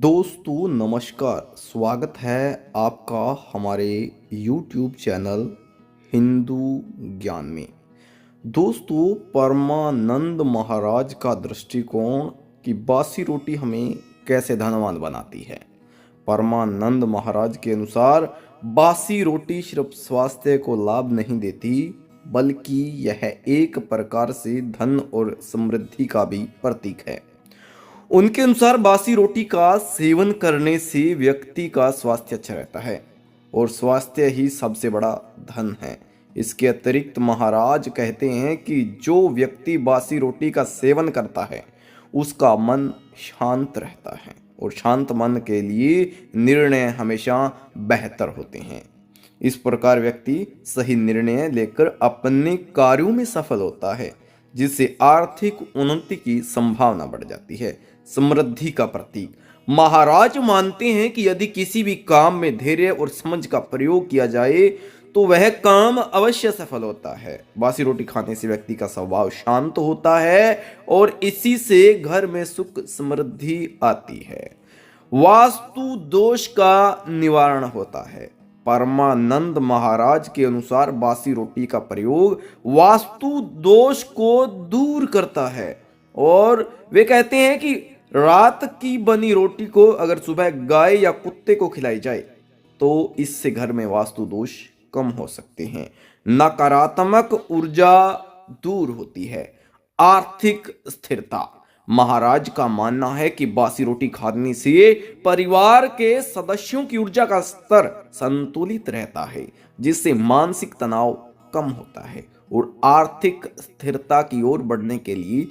दोस्तों नमस्कार। स्वागत है आपका हमारे YouTube चैनल हिंदू ज्ञान में। दोस्तों, परमानंद महाराज का दृष्टिकोण कि बासी रोटी हमें कैसे धनवान बनाती है। परमानंद महाराज के अनुसार बासी रोटी सिर्फ स्वास्थ्य को लाभ नहीं देती, बल्कि यह एक प्रकार से धन और समृद्धि का भी प्रतीक है। उनके अनुसार बासी रोटी का सेवन करने से व्यक्ति का स्वास्थ्य अच्छा रहता है और स्वास्थ्य ही सबसे बड़ा धन है। इसके अतिरिक्त महाराज कहते हैं कि जो व्यक्ति बासी रोटी का सेवन करता है उसका मन शांत रहता है और शांत मन के लिए निर्णय हमेशा बेहतर होते हैं। इस प्रकार व्यक्ति सही निर्णय लेकर अपने कार्यों में सफल होता है, जिससे आर्थिक उन्नति की संभावना बढ़ जाती है। समृद्धि का प्रतीक महाराज मानते हैं कि यदि किसी भी काम में धैर्य और समझ का प्रयोग किया जाए तो वह काम अवश्य सफल होता है। बासी रोटी खाने से व्यक्ति का स्वभाव शांत होता है और इसी से घर में सुख समृद्धि आती है। वास्तु दोष का निवारण होता है। परमानंद महाराज के अनुसार बासी रोटी का प्रयोग वास्तु दोष को दूर करता है और वे कहते हैं कि रात की बनी रोटी को अगर सुबह गाय या कुत्ते को खिलाई जाए तो इससे घर में वास्तु दोष कम हो सकते हैं। नकारात्मक ऊर्जा दूर होती है। आर्थिक स्थिरता महाराज का मानना है कि बासी रोटी खाने से परिवार के सदस्यों की ऊर्जा का स्तर संतुलित रहता है, जिससे मानसिक तनाव कम होता है और आर्थिक स्थिरता की ओर बढ़ने के लिए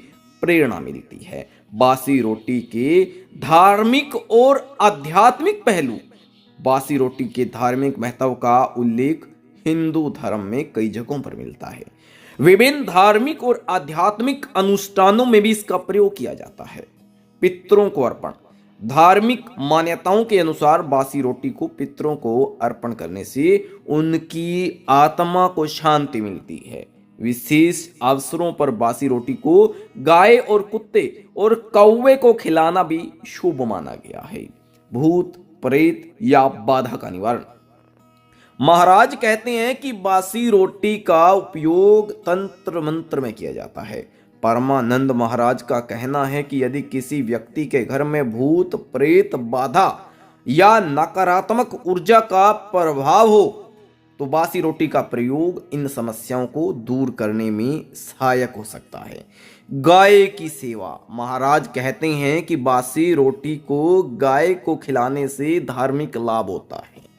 प्रेरणा मिलती है। बासी रोटी के धार्मिक और आध्यात्मिक पहलू बासी रोटी के धार्मिक महत्व का उल्लेख हिंदू धर्म में कई जगहों पर मिलता है। विभिन्न धार्मिक और आध्यात्मिक अनुष्ठानों में भी इसका प्रयोग किया जाता है। पितरों को अर्पण धार्मिक मान्यताओं के अनुसार बासी रोटी को पितरों को अर्पण करने से उनकी आत्मा को शांति मिलती है। विशेष अवसरों पर बासी रोटी को गाय और कुत्ते और कौवे को खिलाना भी शुभ माना गया है। भूत प्रेत या बाधा का निवारण महाराज कहते हैं कि बासी रोटी का उपयोग तंत्र मंत्र में किया जाता है। परमानंद महाराज का कहना है कि यदि किसी व्यक्ति के घर में भूत प्रेत बाधा या नकारात्मक ऊर्जा का प्रभाव हो तो बासी रोटी का प्रयोग इन समस्याओं को दूर करने में सहायक हो सकता है। गाय की सेवा महाराज कहते हैं कि बासी रोटी को गाय को खिलाने से धार्मिक लाभ होता है।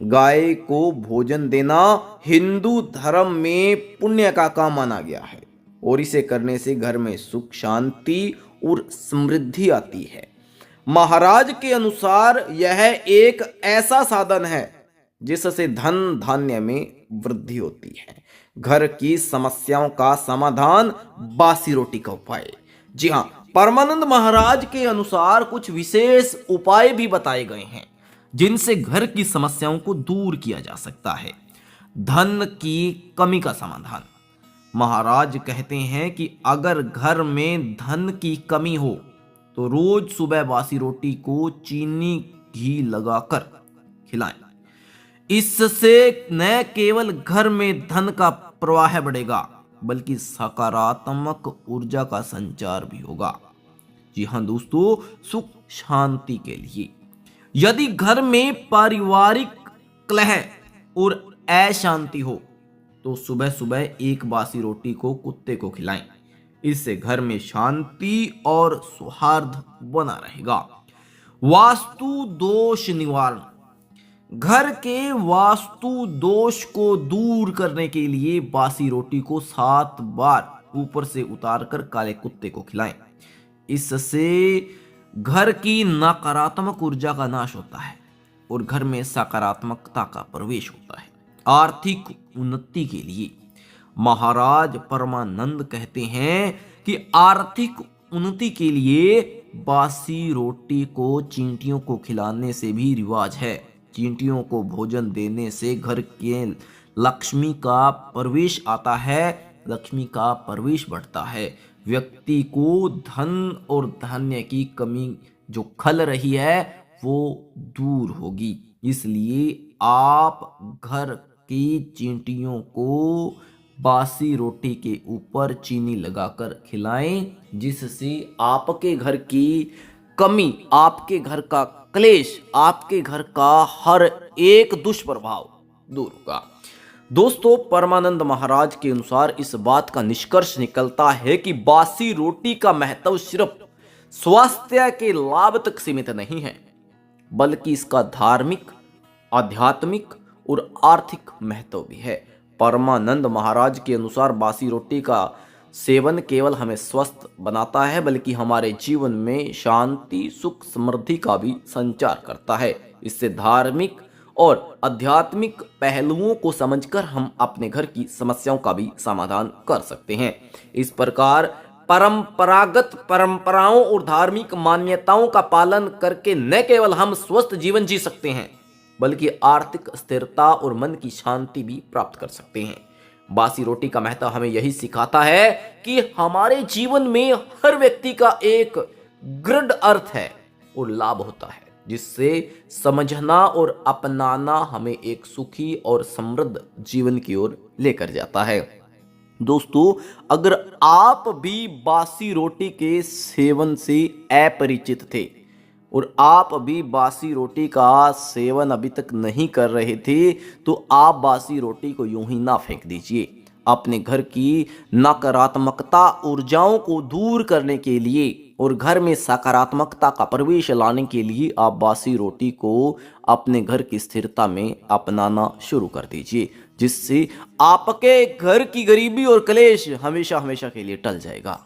गाय को भोजन देना हिंदू धर्म में पुण्य का काम माना गया है और इसे करने से घर में सुख शांति और समृद्धि आती है। महाराज के अनुसार यह एक ऐसा साधन है जिससे धन धान्य में वृद्धि होती है। घर की समस्याओं का समाधान बासी रोटी का उपाय। जी हाँ, परमानंद महाराज के अनुसार कुछ विशेष उपाय भी बताए गए हैं जिनसे घर की समस्याओं को दूर किया जा सकता है। धन की कमी का समाधान महाराज कहते हैं कि अगर घर में धन की कमी हो तो रोज सुबह बासी रोटी को चीनी घी लगाकर खिलाएं। इससे न केवल घर में धन का प्रवाह बढ़ेगा बल्कि सकारात्मक ऊर्जा का संचार भी होगा। जी हाँ दोस्तों, सुख शांति के लिए यदि घर में पारिवारिक कलह और अशांति हो तो सुबह सुबह एक बासी रोटी को कुत्ते को खिलाएं। इससे घर में शांति और सौहार्द बना रहेगा। वास्तु दोष निवारण घर के वास्तु दोष को दूर करने के लिए बासी रोटी को 7 बार ऊपर से उतारकर काले कुत्ते को खिलाएं। इससे घर की नकारात्मक ऊर्जा का नाश होता है और घर में सकारात्मकता का प्रवेश होता है। आर्थिक उन्नति के लिए महाराज परमानंद कहते हैं कि आर्थिक उन्नति के लिए बासी रोटी को चींटियों को खिलाने से भी रिवाज है। चींटियों को भोजन देने से घर के लक्ष्मी का प्रवेश आता है, लक्ष्मी का प्रवेश बढ़ता है। व्यक्ति को धन और धान्य की कमी जो खल रही है वो दूर होगी। इसलिए आप घर की चींटियों को बासी रोटी के ऊपर चीनी लगाकर खिलाएं, जिससे आपके घर की कमी, आपके घर का क्लेश, आपके घर का हर एक दुष्प्रभाव दूर होगा। दोस्तों, परमानंद महाराज के अनुसार इस बात का निष्कर्ष निकलता है कि बासी रोटी का महत्व सिर्फ स्वास्थ्य के लाभ तक सीमित नहीं है, बल्कि इसका धार्मिक, आध्यात्मिक और आर्थिक महत्व भी है। परमानंद महाराज के अनुसार बासी रोटी का सेवन केवल हमें स्वस्थ बनाता है, बल्कि हमारे जीवन में शांति, सुख, समृद्धि का भी संचार करता है। इससे धार्मिक और आध्यात्मिक पहलुओं को समझकर हम अपने घर की समस्याओं का भी समाधान कर सकते हैं। इस प्रकार परंपरागत परंपराओं और धार्मिक मान्यताओं का पालन करके न केवल हम स्वस्थ जीवन जी सकते हैं, बल्कि आर्थिक स्थिरता और मन की शांति भी प्राप्त कर सकते हैं। बासी रोटी का महत्व हमें यही सिखाता है कि हमारे जीवन में हर व्यक्ति का एक दृढ़ अर्थ है और लाभ होता है, जिससे समझना और अपनाना हमें एक सुखी और समृद्ध जीवन की ओर लेकर जाता है। दोस्तों, अगर आप भी बासी रोटी के सेवन से अपरिचित थे और आप भी बासी रोटी का सेवन अभी तक नहीं कर रहे थे, तो आप बासी रोटी को यूं ही ना फेंक दीजिए। अपने घर की नकारात्मकता ऊर्जाओं को दूर करने के लिए और घर में सकारात्मकता का प्रवेश लाने के लिए आप बासी रोटी को अपने घर की स्थिरता में अपनाना शुरू कर दीजिए, जिससे आपके घर की गरीबी और क्लेश हमेशा हमेशा के लिए टल जाएगा।